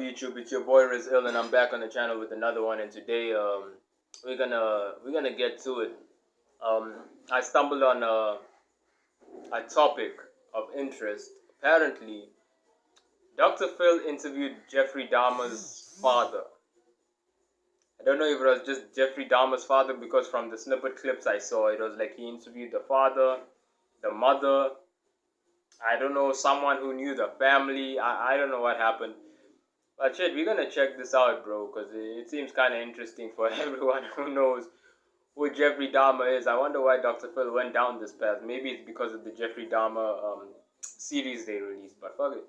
YouTube? It's your boy Riz Ill, and I'm back on the channel with another one. And today, we're gonna get to it. I stumbled on a topic of interest. Apparently, Dr. Phil interviewed Jeffrey Dahmer's father. I don't know if it was just Jeffrey Dahmer's father, because from the snippet clips I saw, it was like he interviewed the father, the mother. I don't know, someone who knew the family. I don't know what happened. But shit, we're gonna check this out, bro, because it seems kind of interesting for everyone who knows who Jeffrey Dahmer is. I wonder why Dr. Phil went down this path. Maybe it's because of the Jeffrey Dahmer series they released, but fuck it.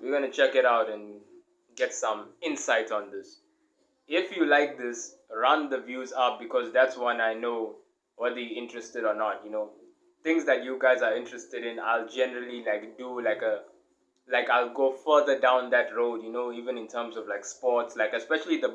We're gonna check it out and get some insight on this. If you like this, run the views up, because that's when I know whether you're interested or not. You know, things that you guys are interested in, I'll generally do I'll go further down that road, you know, even in terms of like sports, like especially the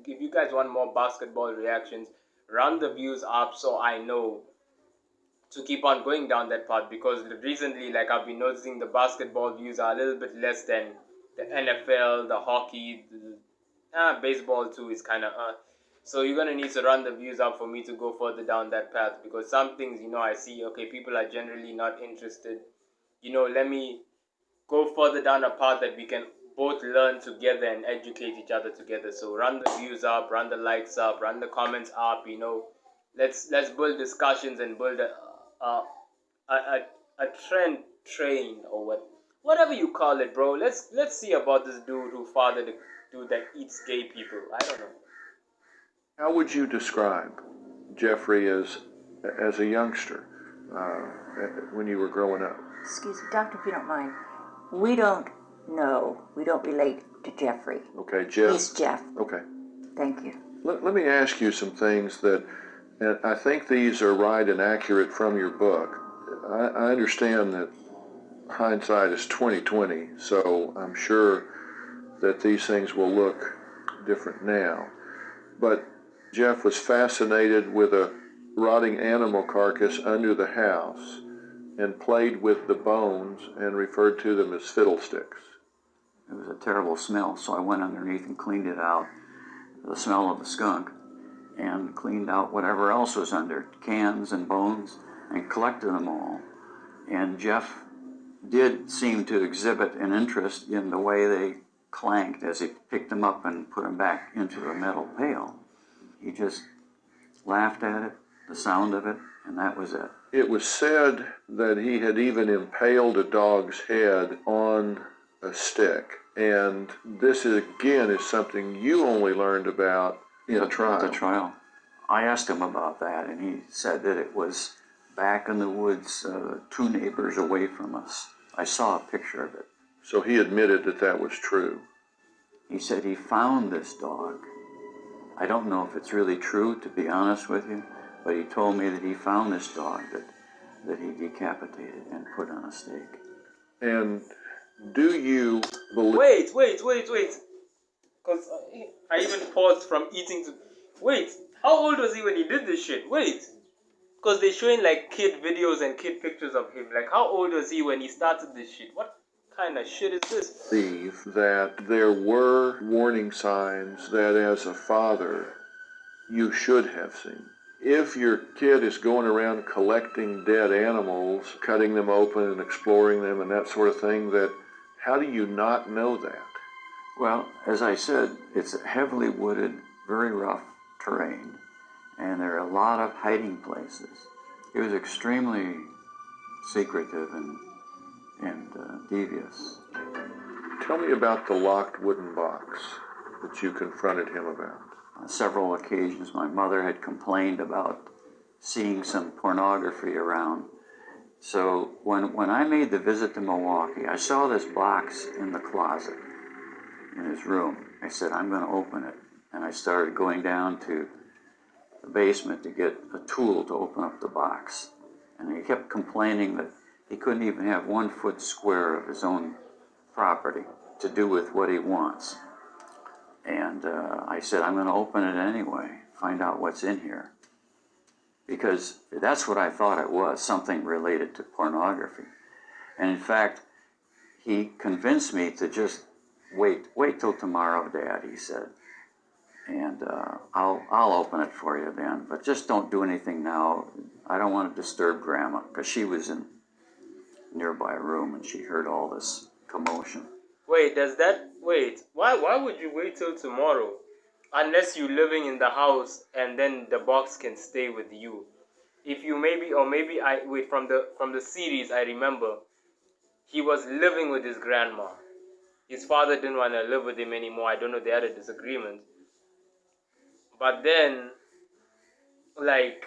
if you guys want more basketball reactions, run the views up so I know to keep on going down that path, because recently, like, I've been noticing the basketball views are a little bit less than the NFL, the hockey, baseball too is kind of so you're gonna need to run the views up for me to go further down that path, because some things, you know, I see, okay, people are generally not interested. You know, let me go further down a path that we can both learn together and educate each other together. So run the views up, run the likes up, run the comments up. You know, let's build discussions and build a trend train, or whatever you call it, bro. Let's see about this dude who fathered a dude that eats gay people. I don't know. How would you describe Jeffrey as a youngster when you were growing up? Excuse me, doctor, if you don't mind. We don't know. We don't relate to Jeffrey. Okay, Jeff. He's Jeff. Okay. Thank you. Let me ask you some things that, and I think these are right and accurate from your book. I understand that hindsight is 20/20, so I'm sure that these things will look different now. But Jeff was fascinated with a rotting animal carcass under the house and played with the bones and referred to them as fiddlesticks. It was a terrible smell, so I went underneath and cleaned it out, the smell of the skunk, and cleaned out whatever else was under, cans and bones, and collected them all. And Jeff did seem to exhibit an interest in the way they clanked as he picked them up and put them back into the metal pail. He just laughed at it, the sound of it, and that was it. It was said that he had even impaled a dog's head on a stick. And this, again, is something you only learned about in the trial. The trial. I asked him about that, and he said that it was back in the woods, 2 neighbors away from us. I saw a picture of it. So he admitted that that was true. He said he found this dog. I don't know if it's really true, to be honest with you, but he told me that he found this dog that he decapitated and put on a stake. And do you believe... Wait. Because I even paused from eating to... Wait, how old was he when he did this shit? Wait. Because they're showing like kid videos and kid pictures of him. Like, how old was he when he started this shit? What kind of shit is this? Believe that there were warning signs that as a father you should have seen. If your kid is going around collecting dead animals, cutting them open and exploring them and that sort of thing, that how do you not know that? Well, as I said, it's a heavily wooded, very rough terrain, and there are a lot of hiding places. It was extremely secretive and devious. Tell me about the locked wooden box that you confronted him about. On several occasions, my mother had complained about seeing some pornography around. So when I made the visit to Milwaukee, I saw this box in the closet in his room. I said, I'm going to open it. And I started going down to the basement to get a tool to open up the box. And he kept complaining that he couldn't even have 1 foot square of his own property to do with what he wants. And I said, I'm going to open it anyway, find out what's in here. Because that's what I thought it was, something related to pornography. And in fact, he convinced me to just wait till tomorrow, Dad, he said. And I'll open it for you then, but just don't do anything now. I don't want to disturb Grandma, because she was in a nearby room and she heard all this commotion. Wait, why would you wait till tomorrow? Unless you're living in the house and then the box can stay with you. If you maybe from the series I remember, he was living with his grandma. His father didn't want to live with him anymore. I don't know, they had a disagreement. But then, like,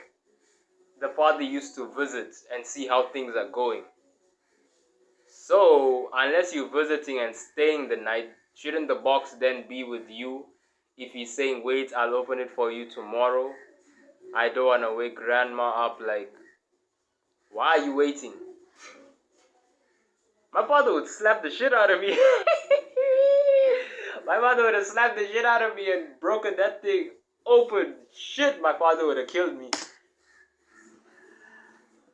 the father used to visit and see how things are going. So, unless you're visiting and staying the night, shouldn't the box then be with you? If he's saying, wait, I'll open it for you tomorrow. I don't want to wake grandma up, like, why are you waiting? My father would slap the shit out of me. My father would have slapped the shit out of me and broken that thing open. Shit, my father would have killed me.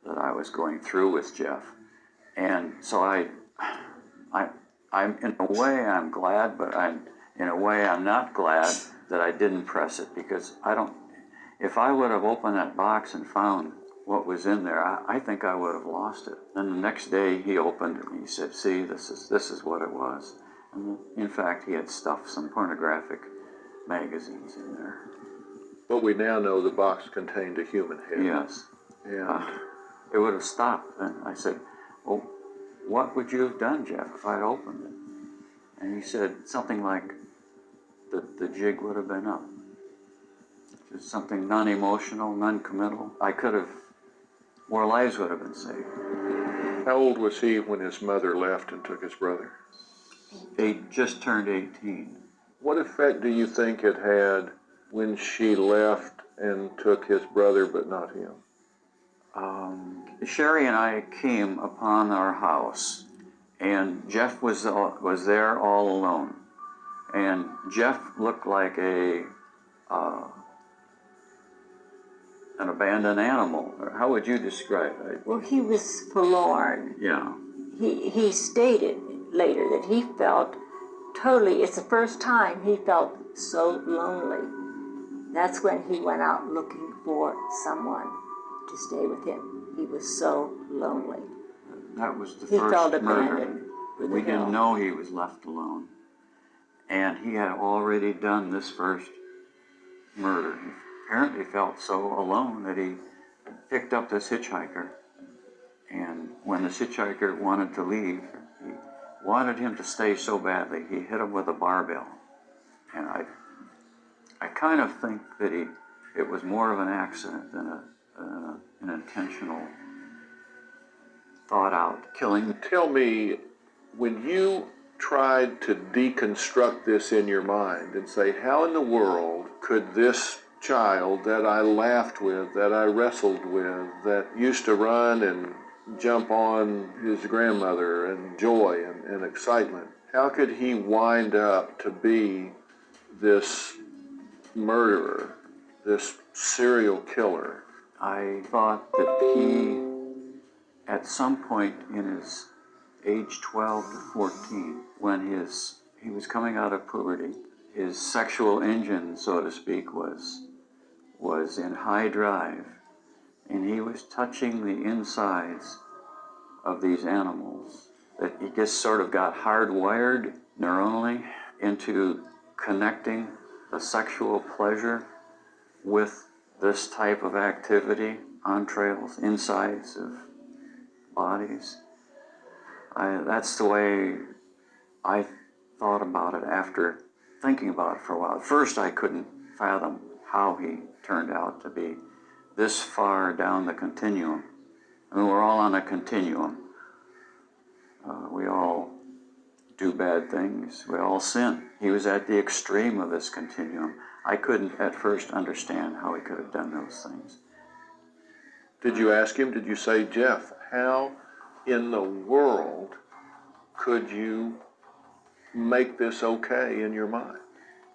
That I was going through with Jeff. And so I'm in a way I'm glad, but in a way I'm not glad that I didn't press it, because if I would have opened that box and found what was in there, I think I would have lost it. Then the next day he opened it and he said, see, this is what it was. And in fact, he had stuffed some pornographic magazines in there. But we now know the box contained a human head. Yes. Yeah. It would have stopped. And I said, well, what would you have done, Jeff, if I'd opened it? And he said something like, the jig would have been up. Just something non-emotional, non-committal. More lives would have been saved. How old was he when his mother left and took his brother? He just turned 18. What effect do you think it had when she left and took his brother but not him? Sherry and I came upon our house, and Jeff was there all alone. And Jeff looked like an abandoned animal. How would you describe it? Well, he was forlorn. Yeah. He stated later that he felt totally, it's the first time he felt so lonely. That's when he went out looking for someone to stay with him. He was so lonely. That was the He felt first murder. abandoned. We didn't know he was left alone. And he had already done this first murder. He apparently felt so alone that he picked up this hitchhiker. And when this hitchhiker wanted to leave, he wanted him to stay so badly, he hit him with a barbell. And I kind of think that it was more of an accident than an intentional, thought-out killing. Tell me, when you tried to deconstruct this in your mind and say, how in the world could this child that I laughed with, that I wrestled with, that used to run and jump on his grandmother and joy and excitement, how could he wind up to be this murderer, this serial killer? I thought that he, at some point in his age 12 to 14, when he was coming out of puberty, his sexual engine, so to speak, was in high drive, and he was touching the insides of these animals. That he just sort of got hardwired neuronally into connecting the sexual pleasure with this type of activity, entrails, insides of bodies. That's the way I thought about it after thinking about it for a while. At first, I couldn't fathom how he turned out to be this far down the continuum. I mean, we're all on a continuum. We all do bad things. We all sin. He was at the extreme of this continuum. I couldn't at first understand how he could have done those things. Did you ask him, did you say, Jeff, how in the world could you make this okay in your mind?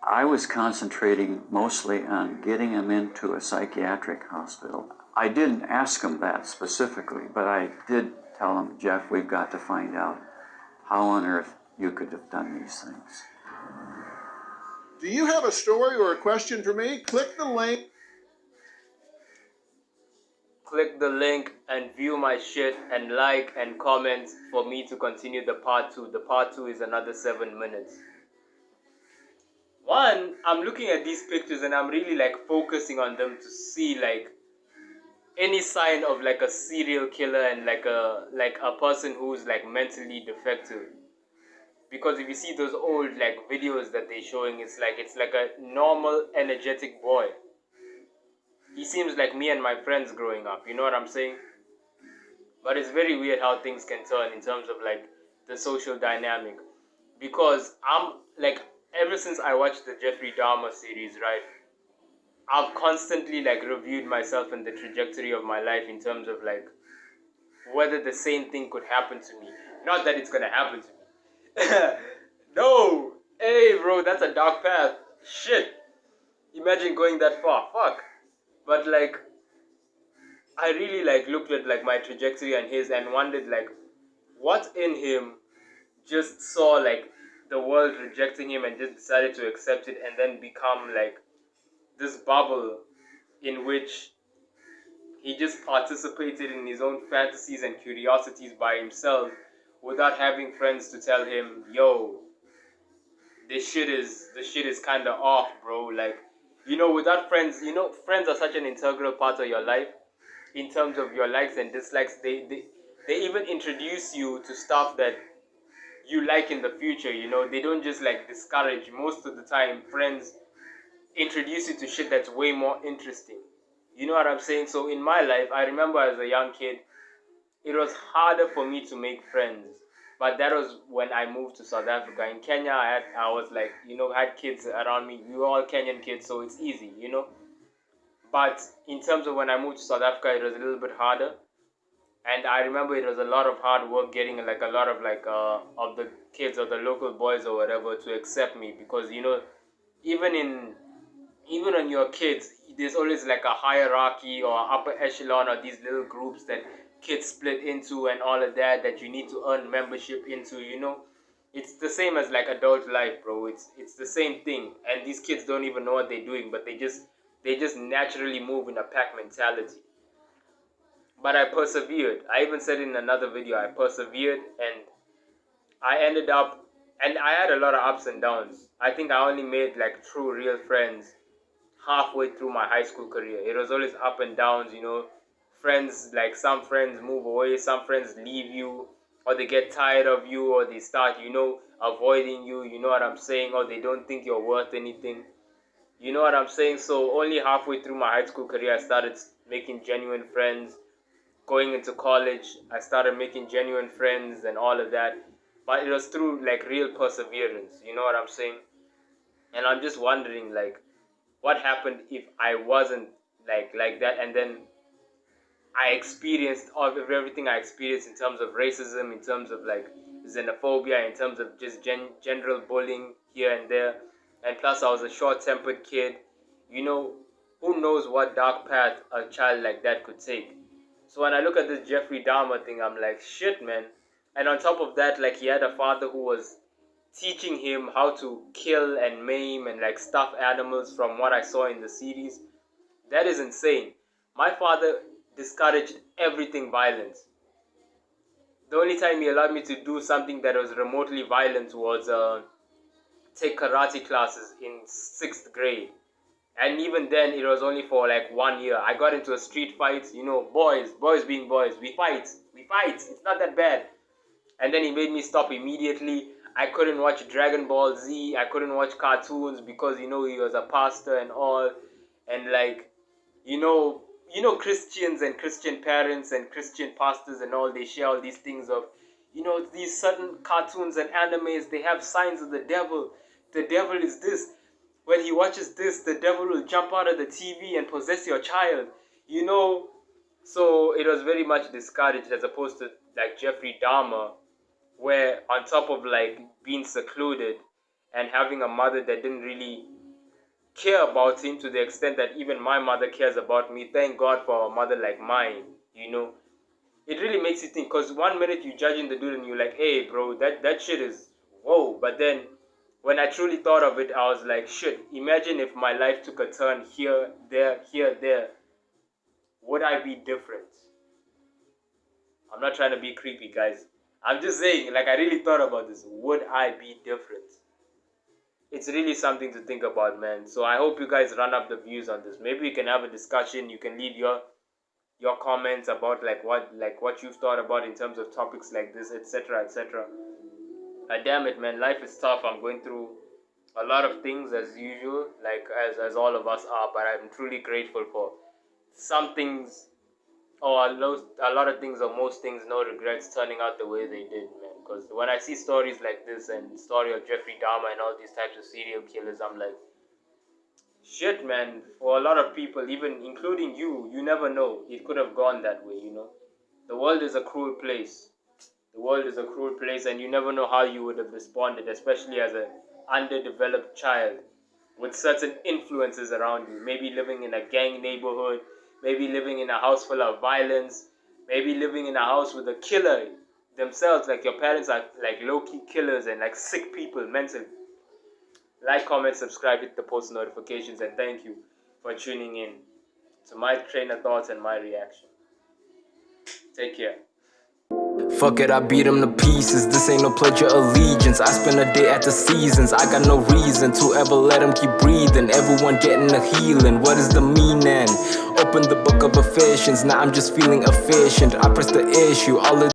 I was concentrating mostly on getting him into a psychiatric hospital. I didn't ask him that specifically, but I did tell him, Jeff, we've got to find out how on earth you could have done these things. Do you have a story or a question for me? Click the link. Click the link and view my shit and like and comment for me to continue the part 2. The part 2 is another 7 minutes. One, I'm looking at these pictures and I'm really like focusing on them to see like any sign of like a serial killer and like a person who's like mentally defective. Because if you see those old like videos that they're showing, it's like a normal energetic boy. He seems like me and my friends growing up, you know what I'm saying? But it's very weird how things can turn in terms of like the social dynamic. Because I'm like, ever since I watched the Jeffrey Dahmer series, right? I've constantly like reviewed myself and the trajectory of my life in terms of like whether the same thing could happen to me. Not that it's gonna happen to me. No! Hey bro, that's a dark path. Shit. Imagine going that far. Fuck. But like, I really like looked at like my trajectory and his and wondered like what in him just saw like the world rejecting him and just decided to accept it and then become like this bubble in which he just participated in his own fantasies and curiosities by himself without having friends to tell him, yo, this shit is kind of off, bro. Like, you know, without friends, you know, friends are such an integral part of your life in terms of your likes and dislikes. They even introduce you to stuff that you like in the future, you know. They don't just like discourage. Most of the time, friends introduce you to shit that's way more interesting. You know what I'm saying? So in my life, I remember as a young kid, it was harder for me to make friends. But that was when I moved to South Africa. In Kenya, I was like, you know, had kids around me. We were all Kenyan kids, so it's easy, you know. But in terms of when I moved to South Africa, it was a little bit harder. And I remember it was a lot of hard work getting like a lot of like of the kids or the local boys or whatever to accept me, because you know, even when you're kids, there's always like a hierarchy or upper echelon or these little groups that kids split into and all of that you need to earn membership into, you know. It's the same as like adult life, bro. It's the same thing, and these kids don't even know what they're doing, but they just naturally move in a pack mentality. But I persevered. I even said in another video, I persevered and I ended up, and I had a lot of ups and downs. I think I only made like true real friends halfway through my high school career. It was always up and downs, you know. Friends, like some friends move away, some friends leave you, or they get tired of you, or they start, you know, avoiding you, you know what I'm saying, or they don't think you're worth anything. You know what I'm saying? So only halfway through my high school career, I started making genuine friends. Going into college, I started making genuine friends and all of that. But it was through like real perseverance, you know what I'm saying? And I'm just wondering like what happened if I wasn't like that, and then I experienced all of everything I experienced in terms of racism, in terms of like xenophobia, in terms of just general bullying here and there. And plus I was a short-tempered kid. You know, who knows what dark path a child like that could take. So when I look at this Jeffrey Dahmer thing, I'm like, shit, man. And on top of that, like, he had a father who was teaching him how to kill and maim and like stuff animals, from what I saw in the series. That is insane. My father discouraged everything violent. The only time he allowed me to do something that was remotely violent was take karate classes in 6th grade. And even then, it was only for like 1 year. I got into a street fight, you know, boys being boys. We fight. It's not that bad. And then he made me stop immediately. I couldn't watch Dragon Ball Z. I couldn't watch cartoons because, you know, he was a pastor and all. And like, you know, Christians and Christian parents and Christian pastors and all, they share all these things of, you know, these certain cartoons and animes, they have signs of the devil. The devil is this. When he watches this, the devil will jump out of the TV and possess your child. You know, so it was very much discouraged, as opposed to like Jeffrey Dahmer, where on top of like being secluded and having a mother that didn't really care about him to the extent that even my mother cares about me. Thank God for a mother like mine, you know. It really makes you think, because one minute you judging the dude and you're like, hey bro, that shit is, whoa. oh, but then when I truly thought of it, I was like, shit, imagine if my life took a turn here, there. Would I be different? I'm not trying to be creepy, guys. I'm just saying, like, I really thought about this. Would I be different? It's really something to think about, man. So I hope you guys run up the views on this. Maybe we can have a discussion. You can leave your comments about what you've thought about in terms of topics like this, etc., etc. Damn it, man, life is tough. I'm going through a lot of things as usual, like as all of us are, but I'm truly grateful for some things, or a lot of things, or most things, no regrets, turning out the way they did, man. Because when I see stories like this and story of Jeffrey Dahmer and all these types of serial killers, I'm like, shit, man. For a lot of people, even including you never know. It could have gone that way, you know. The world is a cruel place. The world is a cruel place, and you never know how you would have responded, especially as an underdeveloped child with certain influences around you. Maybe living in a gang neighborhood, maybe living in a house full of violence, maybe living in a house with a killer themselves, like your parents are like low-key killers and like sick people mentally. Like, comment, subscribe, hit the post notifications, and thank you for tuning in to my train of thoughts and my reaction. Take care. Fuck it, I beat them to pieces. This ain't no pledge of allegiance. I spend a day at the seasons. I got no reason to ever let them keep breathing. Everyone getting a healing. What is the meaning? Open the book of Ephesians. Now I'm just feeling efficient. I press the issue. All of